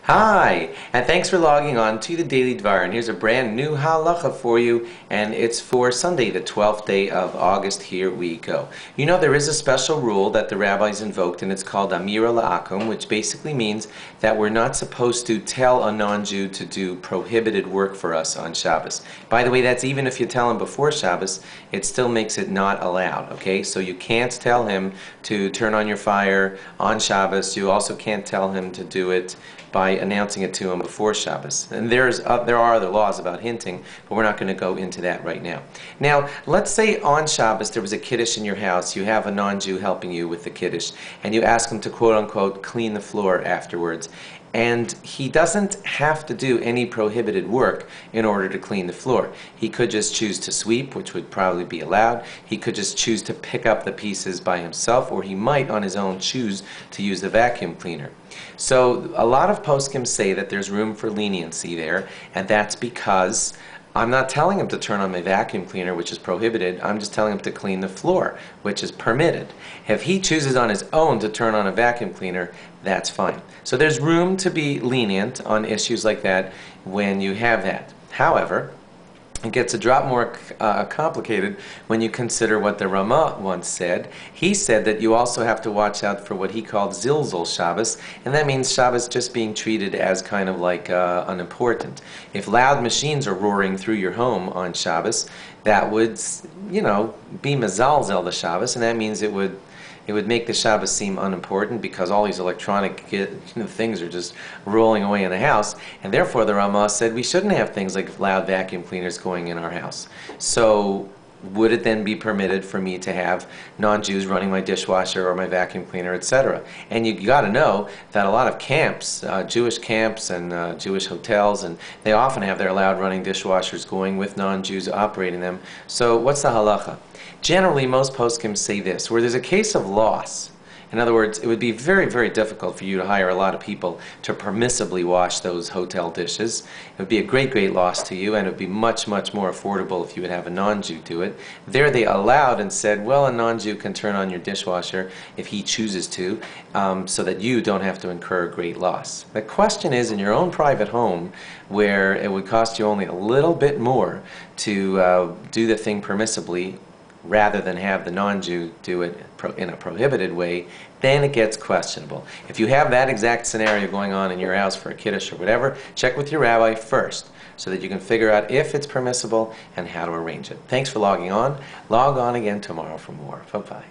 Hi, and thanks for logging on to the Daily Dvar. And here's a brand new halacha for you, and it's for Sunday, the 12th day of August. Here we go. You know, there is a special rule that the rabbis invoked, and it's called Amira La'akum, which basically means that we're not supposed to tell a non-Jew to do prohibited work for us on Shabbos. By the way, that's even if you tell him before Shabbos, it still makes it not allowed, okay? So you can't tell him to turn on your fire on Shabbos. You also can't tell him to do it by announcing it to him before Shabbos. And there are other laws about hinting, but we're not going to go into that right now. Now, let's say on Shabbos there was a kiddush in your house. You have a non-Jew helping you with the kiddush, and you ask him to quote-unquote clean the floor afterwards. And he doesn't have to do any prohibited work in order to clean the floor. He could just choose to sweep, which would probably be allowed. He could just choose to pick up the pieces by himself, or he might on his own choose to use the vacuum cleaner. So a lot of poskim say that there's room for leniency there, and that's because I'm not telling him to turn on my vacuum cleaner, which is prohibited. I'm just telling him to clean the floor, which is permitted. If he chooses on his own to turn on a vacuum cleaner, that's fine. So there's room to be lenient on issues like that when you have that. However, it gets a drop more complicated when you consider what the Rama once said. He said that you also have to watch out for what he called Zilzul Shabbos, and that means Shabbos just being treated as kind of like unimportant. If loud machines are roaring through your home on Shabbos, that would, be Mazalzel the Shabbos, and that means it would make the Shabbos seem unimportant because all these electronic things are just rolling away in the house, and therefore the Ramah said we shouldn't have things like loud vacuum cleaners going in our house. So would it then be permitted for me to have non-Jews running my dishwasher or my vacuum cleaner, etc.? And you got to know that a lot of camps, Jewish camps and Jewish hotels, and they often have their loud running dishwashers going with non-Jews operating them. So what's the halacha? Generally, most poskim say this: where there's a case of loss, in other words, it would be very, very difficult for you to hire a lot of people to permissibly wash those hotel dishes. It would be a great, great loss to you, and it would be much, much more affordable if you would have a non-Jew do it. There they allowed and said, well, a non-Jew can turn on your dishwasher if he chooses to, so that you don't have to incur a great loss. The question is, in your own private home, where it would cost you only a little bit more to do the thing permissibly, rather than have the non-Jew do it in a prohibited way, then it gets questionable. If you have that exact scenario going on in your house for a kiddush or whatever, check with your rabbi first so that you can figure out if it's permissible and how to arrange it. Thanks for logging on. Log on again tomorrow for more. Bye-bye.